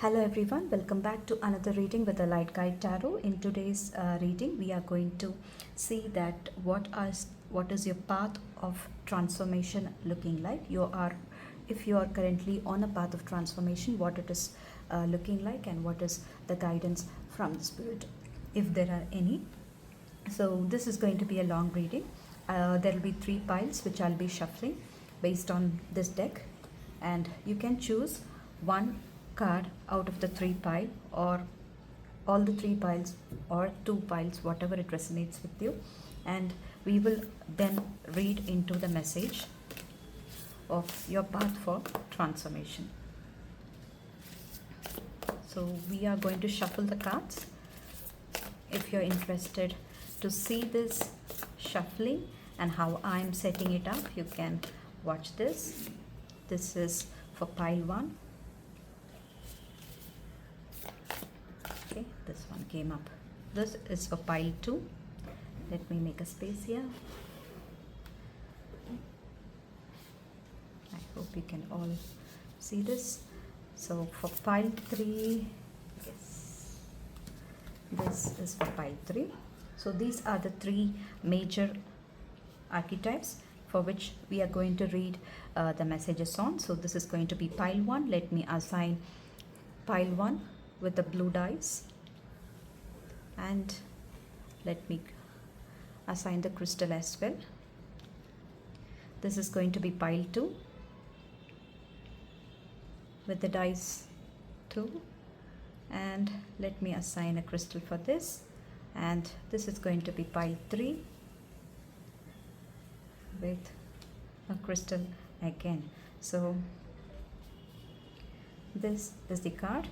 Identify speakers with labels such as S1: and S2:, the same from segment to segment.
S1: Hello everyone, welcome back to another reading with the Light Guide Tarot. In today's reading, we are going to see that what is your path of transformation looking like. If you are currently on a path of transformation, what it is looking like, and what is the guidance from the spirit, if there are any. So this is going to be a long reading. There will be 3 piles which I'll be shuffling based on this deck, and you can choose one card out of the 3 pile, or all the 3 piles, or 2 piles, whatever it resonates with you, and we will then read into the message of your path for transformation. So we are going to shuffle the cards. If you're interested to see this shuffling and how I'm setting it up, you can watch this. This is for pile 1. Okay, this one came up. This is for pile 2. Let me make a space here. I hope you can all see this. So for pile 3, yes, this is for pile 3. So these are the 3 major archetypes for which we are going to read the messages on. So this is going to be pile 1. Let me assign pile 1 with the blue dice, and let me assign the crystal as well. This is going to be pile 2 with the dice 2, and let me assign a crystal for this, and this is going to be pile 3 with a crystal again. So this is the card.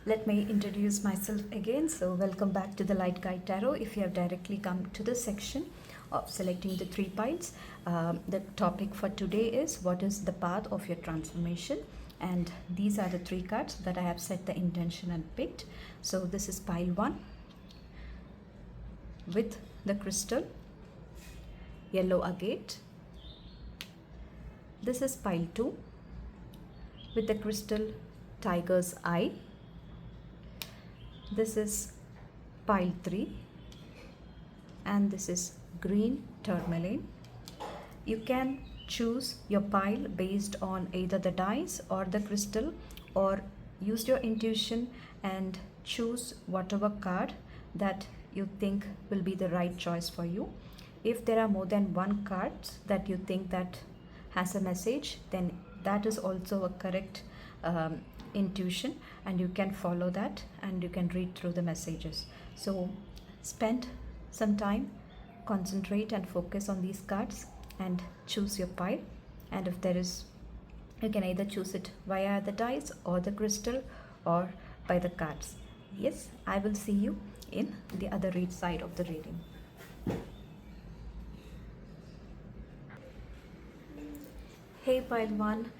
S1: Let me introduce myself again. So welcome back to the Light Guide Tarot. If you have directly come to the section of selecting the 3 piles, the topic for today is what is the path of your transformation, and these are the 3 cards that I have set the intention and picked. So this is pile 1 with the crystal yellow agate. This is pile 2 with the crystal tiger's eye. This is pile 3, and this is green tourmaline. You can choose your pile based on either the dice or the crystal, or use your intuition and choose whatever card that you think will be the right choice for you. If there are more than 1 card that you think that has a message, then that is also a correct intuition, and you can follow that and you can read through the messages. So spend some time, concentrate and focus on these cards and choose your pile. And if there is, you can either choose it via the dice or the crystal or by the cards. Yes, I will see you in the other side of the reading. Hey pile 1,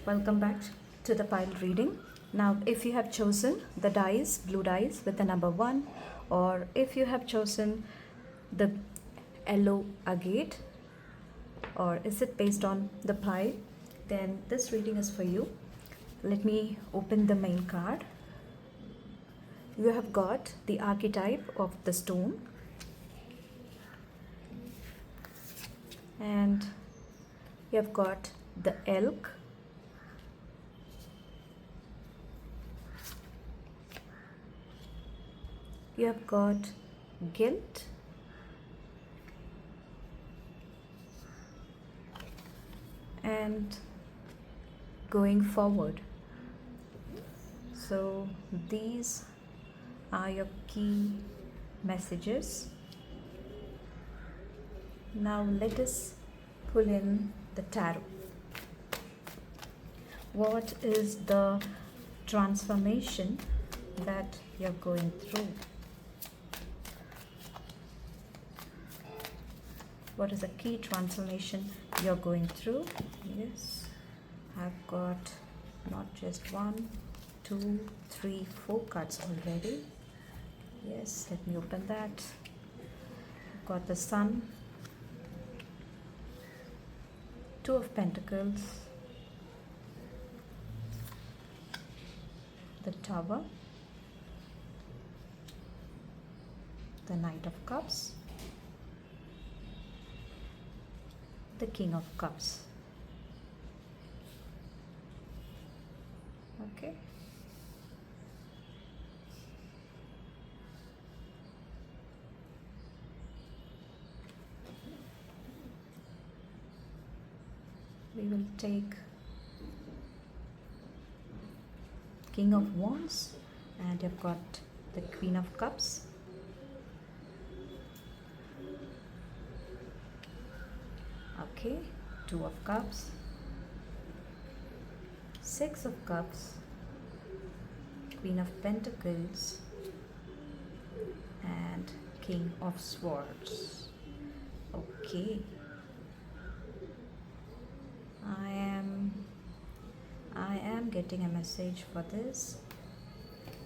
S1: welcome back to the pile reading. Now if you have chosen the dice, blue dice with the number 1, or if you have chosen the yellow agate, or is it based on the pile, then this reading is for you. Let me open the main card. You have got the archetype of the stone, and you have got the elk, you have got guilt, and going forward. So these are your key messages. Now let us pull in the tarot. What is the transformation that you're going through? What is the key transformation you're going through? Yes, I've got not just 1, 2, 3, 4 cards already. Yes, let me open that. I've got the sun, Two of Pentacles, the Tower, the Knight of Cups, the King of Cups. Okay. We will take King of Wands, and you've got the Queen of Cups, okay, Two of Cups, Six of Cups, Queen of Pentacles, and King of Swords. Okay, I am getting a message for this.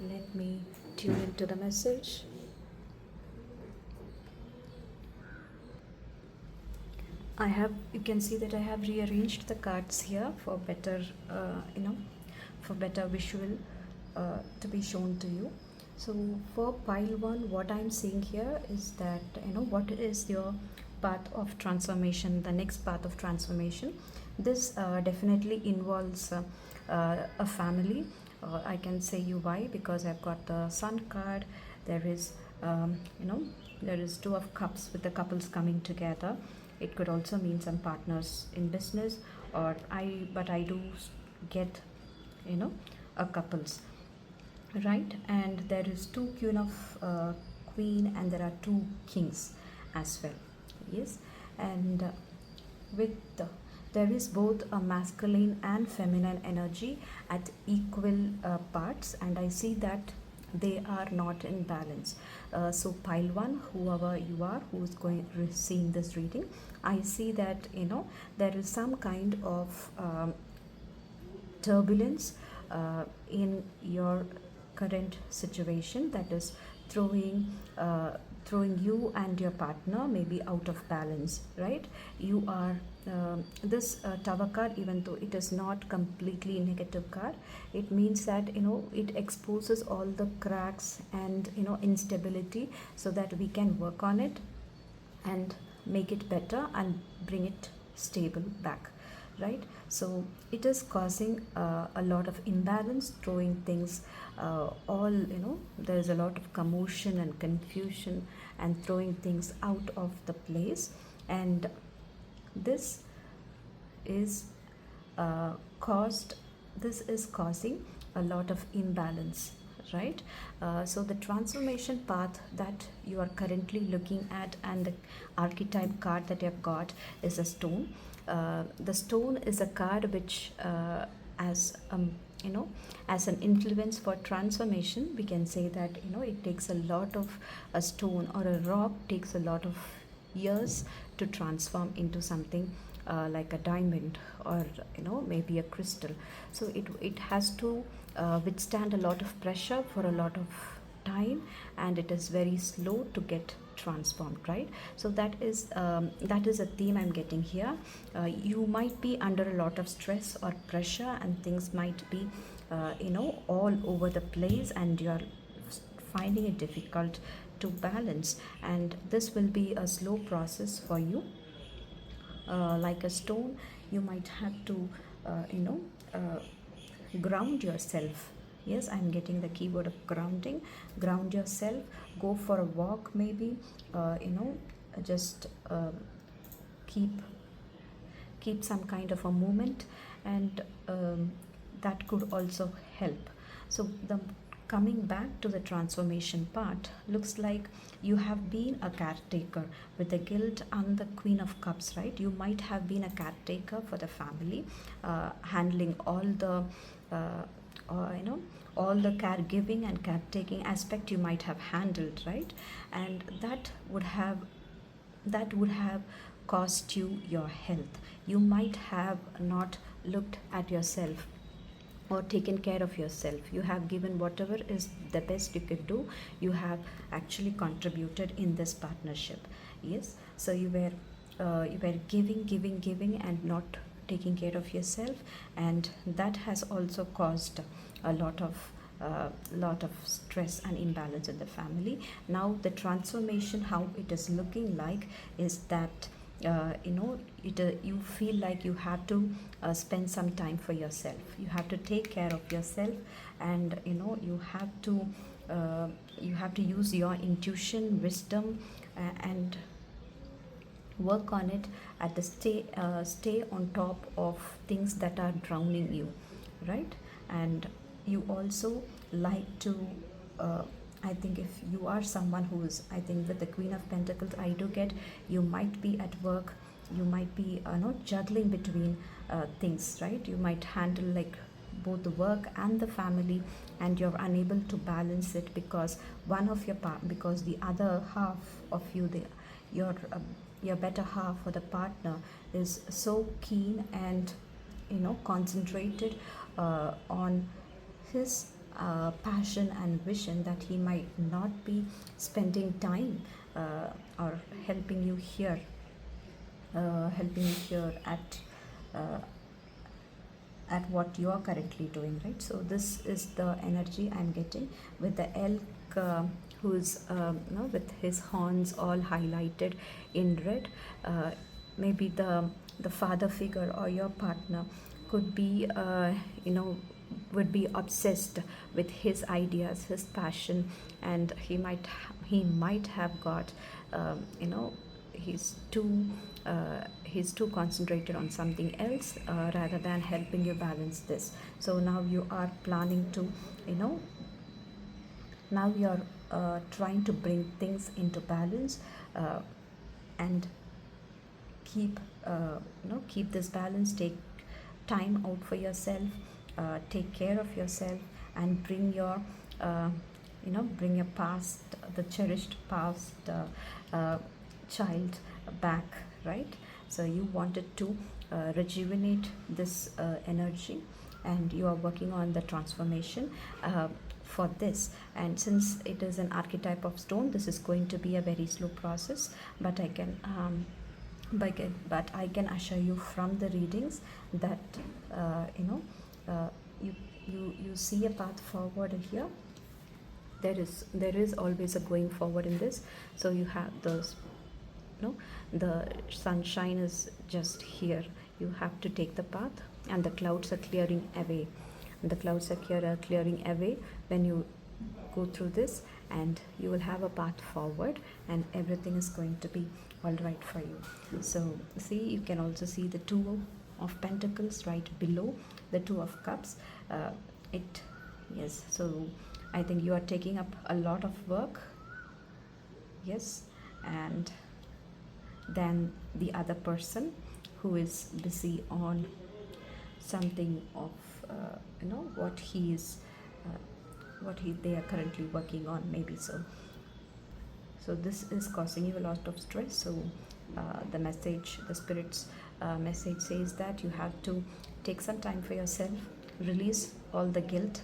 S1: Let me tune into the message. You can see that I have rearranged the cards here for better, for better visual to be shown to you. So for pile 1, what I'm seeing here is that, what is your path of transformation, the next path of transformation. This definitely involves a family. I can say you why, because I've got the Sun card. There is, there is Two of Cups with the couples coming together. It could also mean some partners in business, but I do get, a couples, right? And there is two Queen of Queen, and there are two Kings as well. Yes, and there is both a masculine and feminine energy at equal parts, and I see that they are not in balance. So pile 1, whoever you are who is seeing this reading, I see that there is some kind of turbulence in your current situation that is throwing you and your partner maybe out of balance, right? You are this Tower card, even though it is not completely negative card, it means that it exposes all the cracks and instability, so that we can work on it and make it better and bring it stable back, right? So it is causing a lot of imbalance, throwing things there's a lot of commotion and confusion and throwing things out of the place, and this is causing a lot of imbalance, right? So the transformation path that you are currently looking at, and the archetype card that you have got is a stone. The stone is a card which as an influence for transformation, we can say that it takes a lot of a stone or a rock takes a lot of years to transform into something like a diamond, or maybe a crystal. So it has to withstand a lot of pressure for a lot of time, and it is very slow to get transformed, right? So that is a theme I'm getting here. You might be under a lot of stress or pressure, and things might be all over the place, and you're finding it difficult to balance, and this will be a slow process for you. Like a stone, you might have to ground yourself. Yes, I'm getting the keyword of grounding. Ground yourself, go for a walk, maybe just keep some kind of a movement, and that could also help. So the coming back to the transformation part, looks like you have been a caretaker with the Guild and the Queen of Cups, right? You might have been a caretaker for the family, handling all the all the caregiving and caretaking aspect you might have handled, right? And that would have cost you your health. You might have not looked at yourself or taken care of yourself. You have given whatever is the best you could do. You have actually contributed in this partnership. Yes, so you were you were giving and not taking care of yourself, and that has also caused a lot of stress and imbalance in the family. Now the transformation, how it is looking like, is that you feel like you have to spend some time for yourself. You have to take care of yourself, and you have to use your intuition, wisdom, and work on it. At the stay on top of things that are drowning you, right? And you also like to I think if you are someone who is, I think with the Queen of Pentacles, I do get you might be at work, you might be not juggling between things, right? You might handle like both the work and the family, and you're unable to balance it because because the other half of you, your better half or the partner, is so keen and concentrated on his passion and vision that he might not be spending time or helping you here uh, at what you are currently doing, right? So this is the energy I'm getting with the elk, who's with his horns all highlighted in red. Maybe the father figure or your partner could be would be obsessed with his ideas, his passion, and he might have got he's too concentrated on something else rather than helping you balance this. So now you are planning to now you're trying to bring things into balance and keep keep this balance. Take time out for yourself, take care of yourself, and bring your bring your past, the cherished past child back, right? So you wanted to rejuvenate this energy, and you are working on the transformation for this. And since it is an archetype of stone, this is going to be a very slow process, but I can assure you from the readings that you see a path forward here. There is always a going forward in this. So you have those the sunshine is just here. You have to take the path, and the clouds are clearing away. The clouds are clearing away when you go through this, and you will have a path forward, and everything is going to be all right for you. So see, you can also see the Two of Pentacles right below the Two of Cups. Yes, so I think you are taking up a lot of work, yes, and then the other person who is busy on something of they are currently working on, maybe. So this is causing you a lot of stress. So the spirit's message says that you have to take some time for yourself, release all the guilt.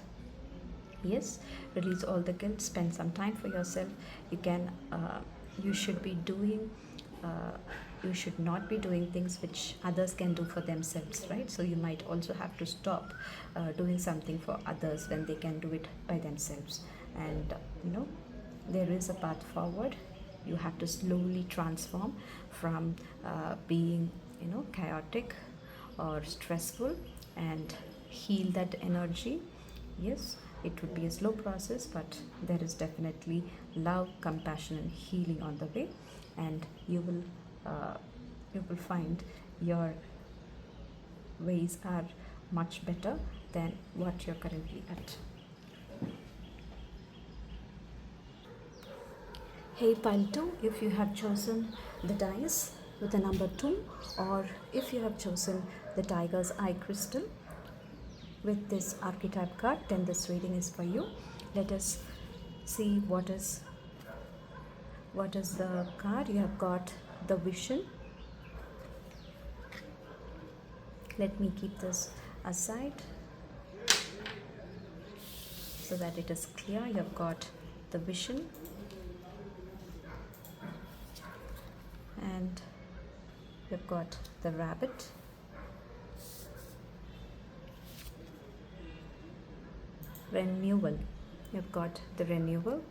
S1: Yes, release all the guilt, spend some time for yourself. You should be doing you should not be doing things which others can do for themselves, right? So you might also have to stop doing something for others when they can do it by themselves. And there is a path forward. You have to slowly transform from being chaotic or stressful, and heal that energy. Yes, it would be a slow process, but there is definitely love, compassion, and healing on the way, and you will find your ways are much better than what you're currently at. Hey Pile 2, if you have chosen the dice with the number 2, or if you have chosen the Tiger's Eye crystal with this archetype card, then this reading is for you. Let us see what is the card. You have got the Vision. Let me keep this aside so that it is clear. You have got the Vision, and You've got the rabbit, renewal. You've got the renewal,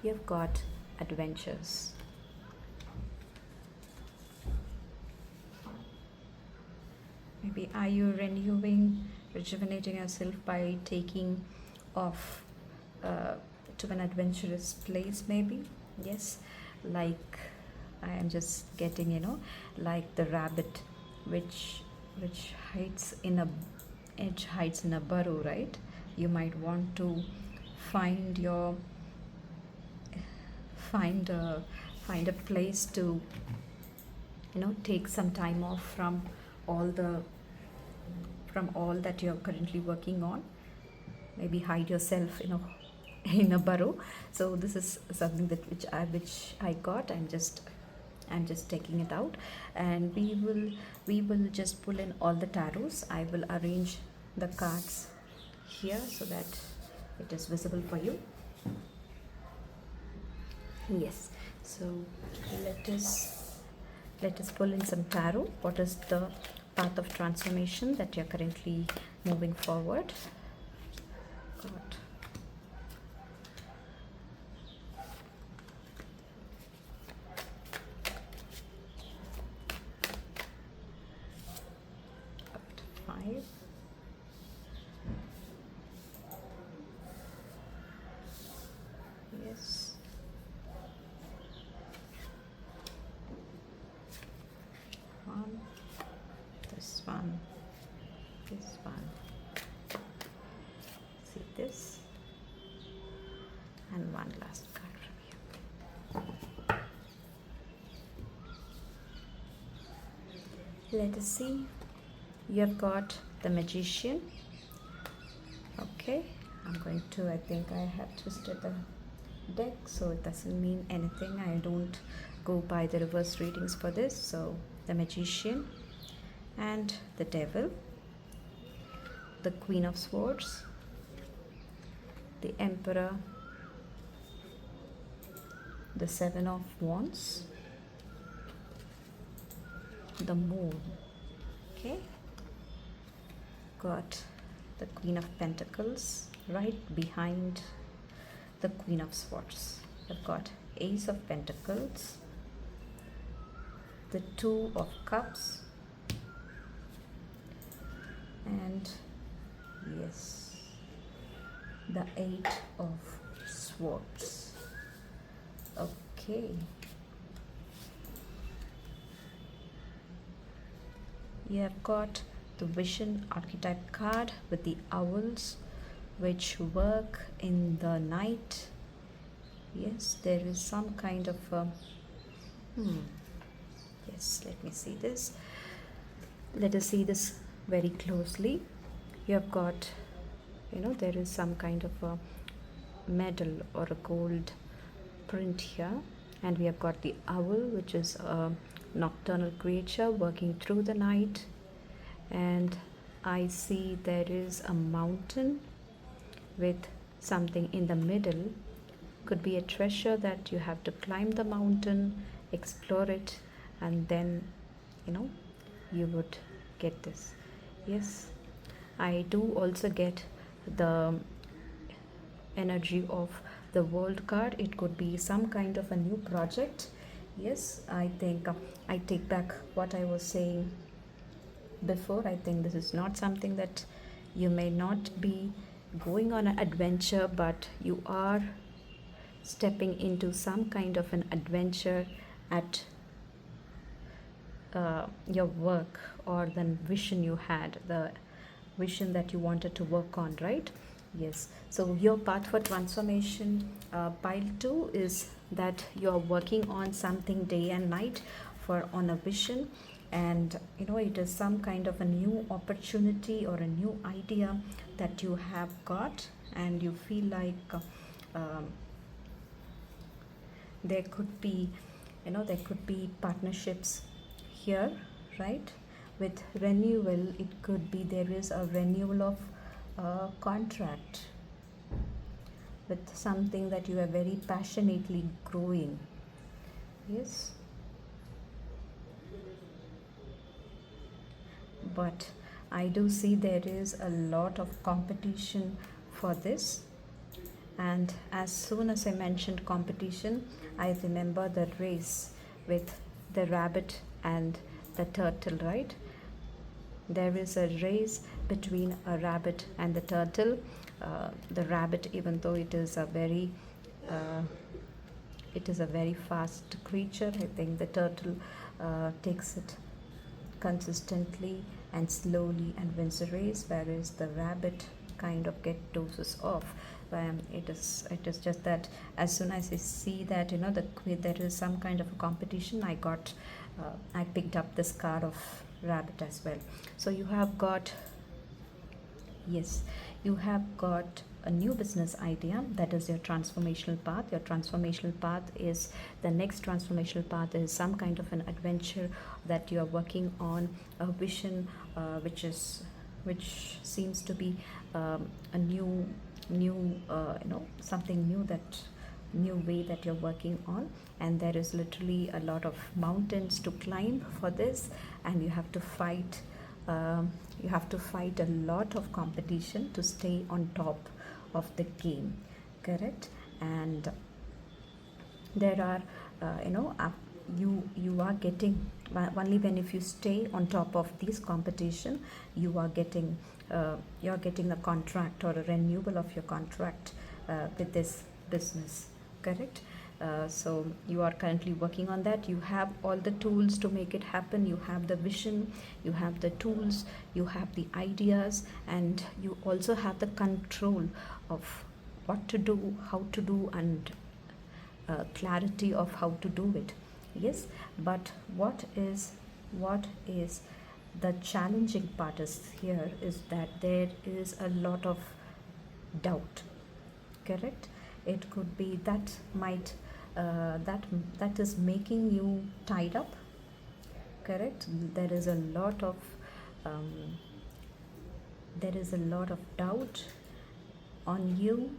S1: you've got adventures, maybe are you renewing, rejuvenating yourself by taking off to an adventurous place, maybe? Yes, like I am just getting, like the rabbit which hides in a hides in a burrow, right? You might want to find your find a place to take some time off all the from all that you're currently working on. Maybe hide yourself in a burrow. So this is something that which I got. I'm just taking it out, and we will just pull in all the tarots. I will arrange the cards here so that it is visible for you. Yes, so let us pull in some tarot. What is the path of transformation that you're currently moving forward? God. Five. Yes. One. This one. This one. See this. And one last card from here. Let us see. You have got the Magician. Okay, I'm going to, I think I have twisted the deck, so it doesn't mean anything. I don't go by the reverse readings for this. So the Magician and the Devil, the Queen of Swords, the Emperor, the Seven of Wands, the Moon. Okay, got the Queen of Pentacles right behind the Queen of Swords. I've got Ace of Pentacles, the Two of Cups, and yes, the Eight of Swords. Okay, you have got the Vision archetype card with the owls which work in the night. Yes, there is some kind of yes, let me see this. Let us see this very closely. You have got, there is some kind of a medal or a gold print here, and we have got the owl, which is a nocturnal creature working through the night. And I see there is a mountain with something in the middle. Could be a treasure that you have to climb the mountain, explore it, and then you would get this. Yes, I do also get the energy of the World card. It could be some kind of a new project. Yes, I think I take back what I was saying before. I think this is not something that you may not be going on an adventure, but you are stepping into some kind of an adventure at your work, or the vision you had, the vision that you wanted to work on, right? Yes, so your path for transformation, pile 2, is that you're working on something day and night on a vision, and it is some kind of a new opportunity or a new idea that you have got, and you feel like there could be partnerships here, right? With renewal, it could be there is a renewal of contract. with something that you are very passionately growing. Yes, but I do see there is a lot of competition for this. And as soon as I mentioned competition, I remember the race with the rabbit and the turtle, right? There is a race between a rabbit and the turtle. The rabbit, even though uh, it is a very fast creature, I think the turtle takes it consistently and slowly and wins the race, whereas the rabbit kind of get doses off. It is just that as soon as I see that there is some kind of a competition, I picked up this card of rabbit as well. So you have got, yes, you have got a new business idea, that is your transformational path. Your transformational path is the next transformational path is some kind of an adventure that you are working on, a vision which seems to be a new something new, that new way that you're working on. And there is literally a lot of mountains to climb for this, and you have to fight a lot of competition to stay on top of the game, correct? And there are you are getting, only when if you stay on top of this competition, you're getting a contract or a renewal of your contract with this business, correct? So you are currently working on that. You have all the tools to make it happen. You have the vision, you have the tools, you have the ideas, and you also have the control of what to do, how to do, and clarity of how to do it. Yes, but what is the challenging part is here is that there is a lot of doubt, correct? It could be that might that is making you tied up, correct? Um, there is a lot of doubt on you,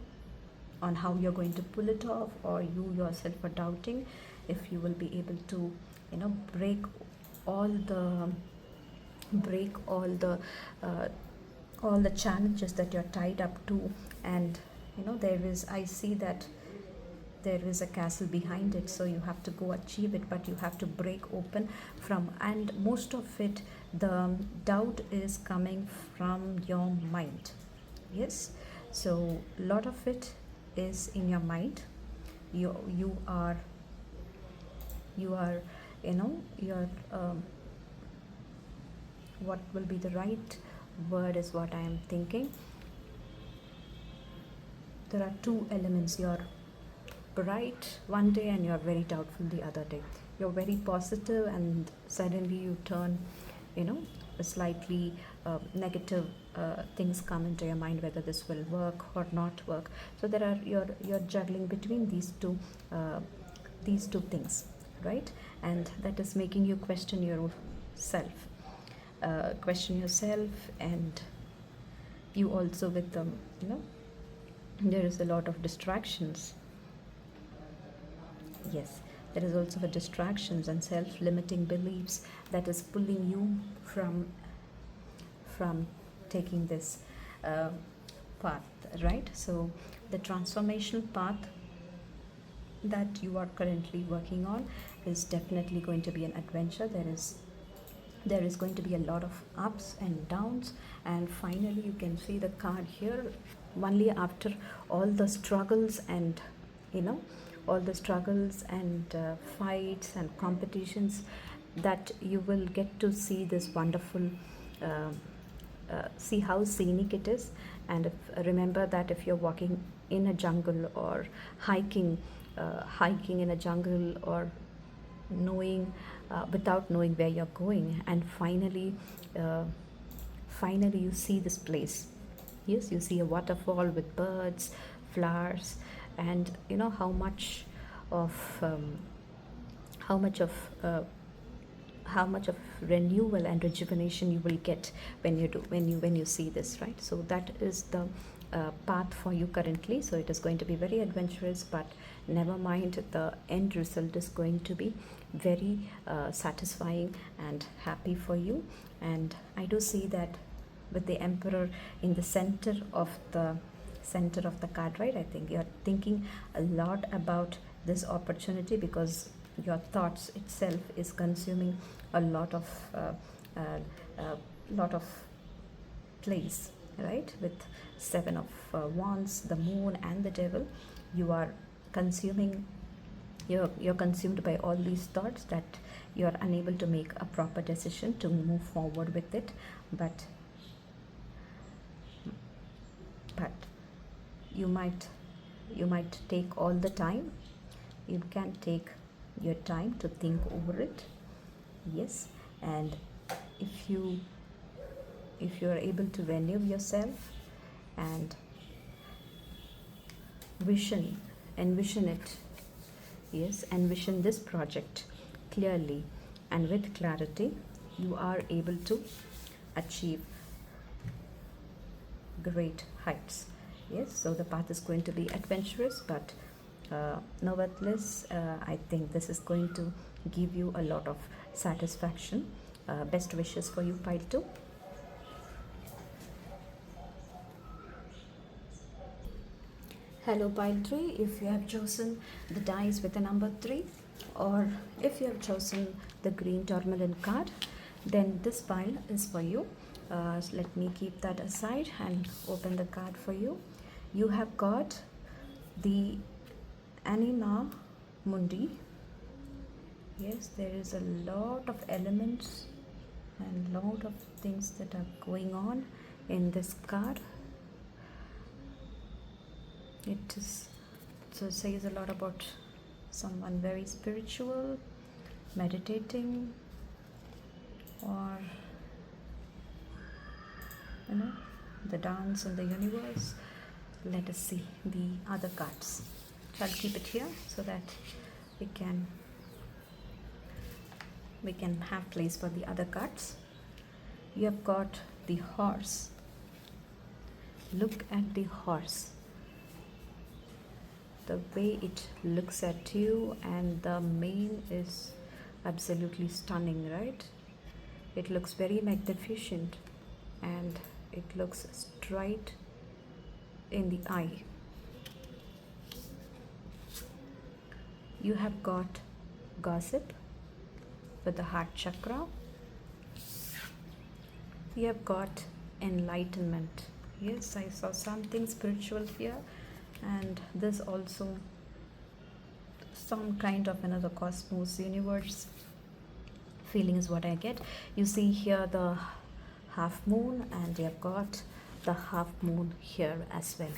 S1: on how you're going to pull it off, or you yourself are doubting if you will be able to break all the break all the challenges that you're tied up to. And there is, I see that there is a castle behind it, so you have to go achieve it, but you have to break open from, and most of it, the doubt is coming from your mind. Yes, so a lot of it is in your mind. You are what will be the right word is what I am thinking. There are two elements. You're bright one day and you're very doubtful the other day. You're very positive and suddenly you turn a slightly negative things come into your mind, whether this will work or not work. So there are you're juggling between these two things, right? And that is making you question yourself, and you also with them there is a lot of distractions. Yes, there is also the distractions and self-limiting beliefs that is pulling you from taking this path, right? So the transformational path that you are currently working on is definitely going to be an adventure. There is going to be a lot of ups and downs, and finally you can see the card here. Only after all the struggles and fights and competitions, that you will get to see this wonderful see how scenic it is. And remember that if you're walking in a jungle or hiking in a jungle, or knowing without knowing where you're going, and finally you see this place. Yes, you see a waterfall with birds, flowers, and how much of renewal and rejuvenation you will get when you see this, right? So that is the path for you currently, so it is going to be very adventurous, but never mind, the end result is going to be very satisfying and happy for you. And I do see that with the Emperor in the center of the card, right? I think you're thinking a lot about this opportunity, because your thoughts itself is consuming a lot of place, right? With Seven of Wands, the Moon, and the Devil, you are consuming. You're consumed by all these thoughts that you are unable to make a proper decision to move forward with it. But you might take all the time. You can take your time to think over it. Yes, and if you are able to renew yourself and envision it, yes, envision this project clearly and with clarity, you are able to achieve great heights. Yes, so the path is going to be adventurous, but nevertheless, I think this is going to give you a lot of satisfaction. Best wishes for you, Pile 2. Hello, Pile 3. If you have chosen the dice with the number 3, or if you have chosen the green Tourmaline card, then this pile is for you. So let me keep that aside and open the card for you. You have got the Anima Mundi. Yes, there is a lot of elements and lot of things that are going on in this card. It says a lot about someone very spiritual, meditating, or the dance in the universe. Let us see the other cards. I'll keep it here so that we can have place for the other cards. You have got the horse. Look at the horse. The way it looks at you, and the mane is absolutely stunning, right? It looks very magnificent, and it looks straight in the eye. You have got gossip with the heart chakra. You have got enlightenment. Yes, I saw something spiritual here, and this also some kind of another cosmos, universe feeling is what I get. You see here the half moon, and you have got the half moon here as well.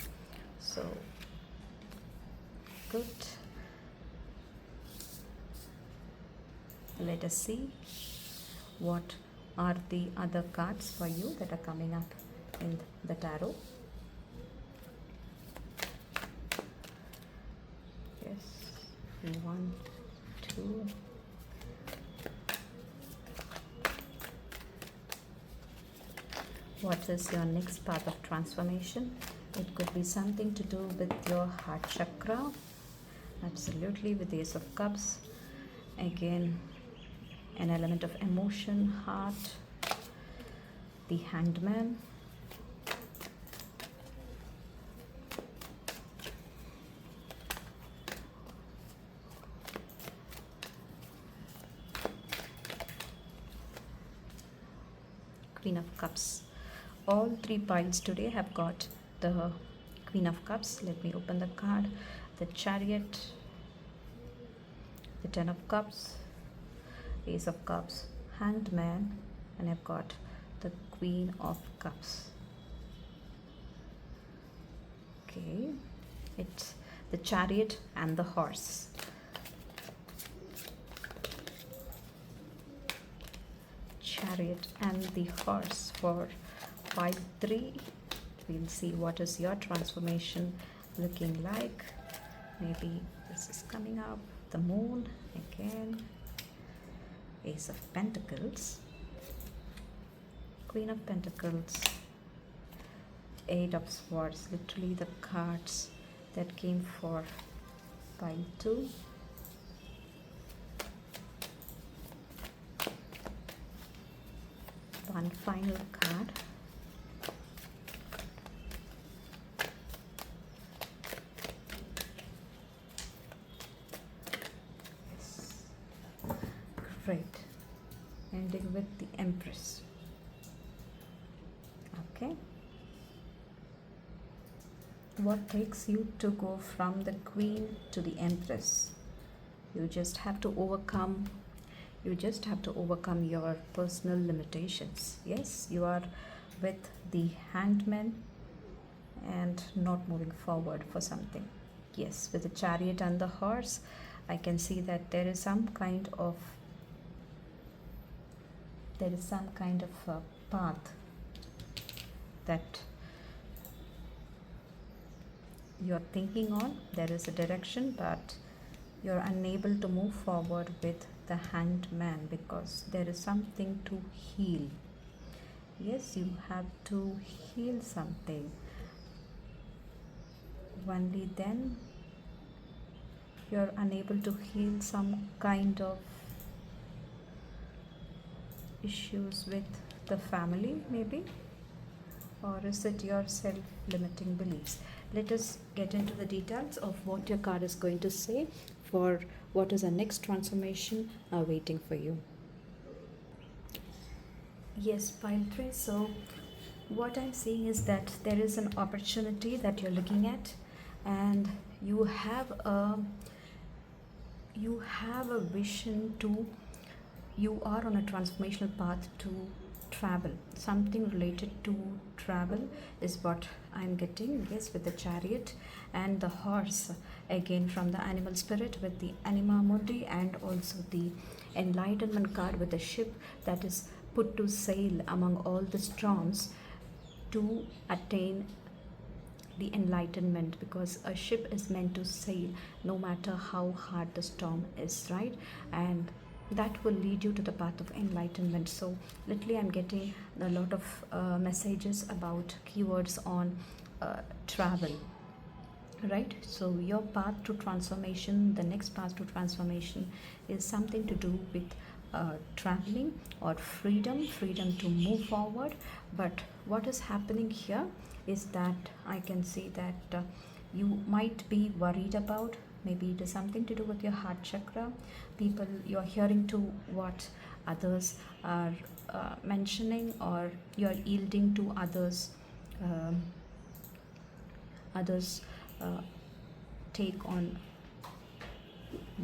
S1: So good. Let us see what are the other cards for you that are coming up in the tarot. Yes, 1, 2. What is your next path of transformation? It could be something to do with your heart chakra. Absolutely, with the Ace of Cups. Again, an element of emotion, heart, the Hanged Man, Queen of Cups. All three piles today have got the Queen of Cups. Let me open the card. The Chariot, the Ten of Cups, Ace of Cups, Hanged Man, and I've got the Queen of Cups. Okay, it's the Chariot and the Horse. Chariot and the Horse for pile 3. We'll see what is your transformation looking like. Maybe this is coming up. The Moon again. Ace of Pentacles, Queen of Pentacles, Eight of Swords, literally the cards that came for pile 2. One final card. Yes. Great. Ending with the Empress. Okay. What takes you to go from the Queen to the Empress? You just have to overcome your personal limitations. Yes, you are with the Handman and not moving forward for something. Yes, with the Chariot and the Horse, I can see that there is some kind of path that you're thinking on. There is a direction, but you're unable to move forward with the Handman because there is something to heal. Yes, you have to heal something. Only then you're unable to heal some kind of issues with the family, maybe, or is it your self-limiting beliefs? Let us get into the details of what your card is going to say for what is the next transformation waiting for you. Yes, pile 3. So what I'm seeing is that there is an opportunity that you're looking at, and you have a vision to, you are on a transformational path to travel. Something related to travel is what I'm getting. Yes, with the Chariot and the Horse, again from the animal spirit with the Anima Mundi, and also the Enlightenment card with the ship that is put to sail among all the storms to attain the enlightenment, because a ship is meant to sail no matter how hard the storm is, right? And that will lead you to the path of enlightenment. So literally I'm getting a lot of messages about keywords on travel, right? So your path to transformation, the next path to transformation, is something to do with traveling or freedom to move forward. But what is happening here is that I can see that you might be worried about, maybe it is something to do with your heart chakra. People, you're hearing to what others are mentioning, or you're yielding to others take on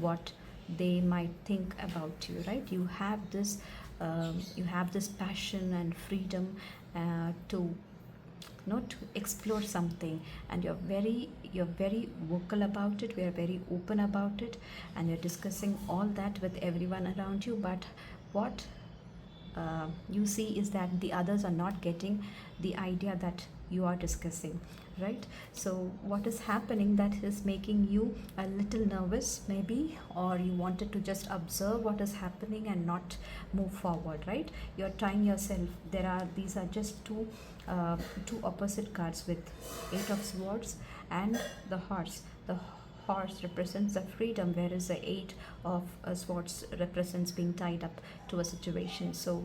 S1: what they might think about you, right? You have this passion and freedom to to explore something, and you're very vocal about it. We are very open about it, and you're discussing all that with everyone around you. But what you see is that the others are not getting the idea that you are discussing, right? So what is happening that is making you a little nervous, maybe, or you wanted to just observe what is happening and not move forward, right? You're trying yourself. These are just two opposite cards with Eight of Swords and the Horse. The Horse represents the freedom, whereas the Eight of Swords represents being tied up to a situation. So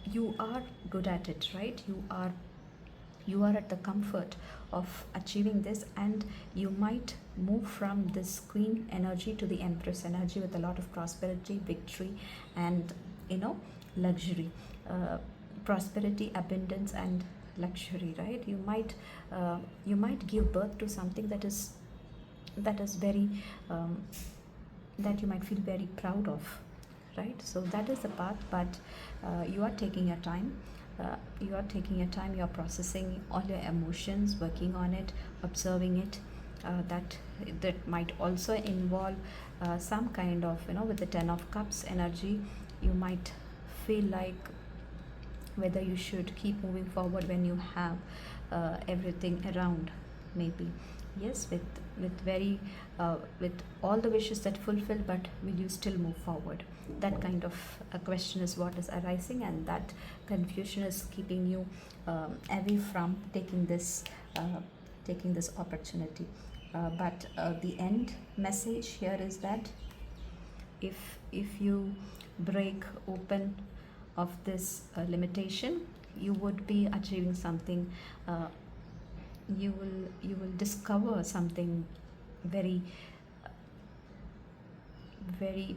S1: you are good at it, right? You are at the comfort of achieving this, and you might move from this Queen energy to the Empress energy with a lot of prosperity, victory, and luxury. Prosperity, abundance, and luxury, right? You might give birth to something that is very that you might feel very proud of, right? So that is the path, but you are taking your time. You're processing all your emotions, working on it, observing it. That might also involve some kind of, with the Ten of Cups energy, you might feel like whether you should keep moving forward when you have everything around maybe. Yes, with very with all the wishes that fulfill, but will you still move forward? That kind of a question is what is arising, and that confusion is keeping you away from taking this opportunity. But the end message here is that if you break open of this limitation, you would be achieving something. You will discover something very very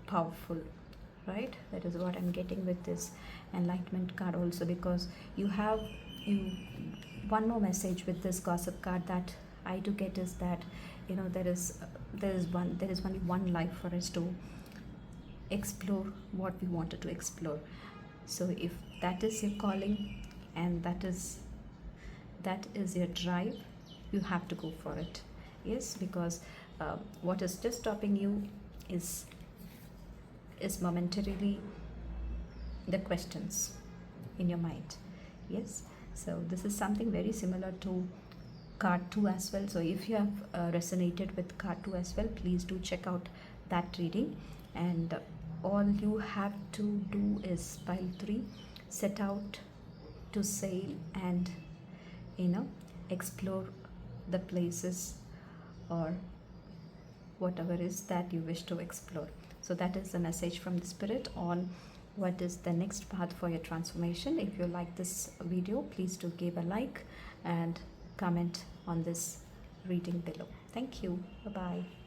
S1: powerful, right? That is what I'm getting with this enlightenment card also, because you have you one more message with this gossip card that I do get is that, you know, there is only one life for us to explore what we wanted to explore. So if that is your calling, and that is your drive, you have to go for it. Yes, because what is just stopping you is momentarily the questions in your mind. Yes, so this is something very similar to card 2 as well. So if you have resonated with card 2 as well, please do check out that reading. And all you have to do is, pile 3, set out to sail and, you know, explore the places or whatever is that you wish to explore. So that is the message from the spirit on what is the next path for your transformation. If you like this video, please do give a like and comment on this reading below. Thank you. Bye bye.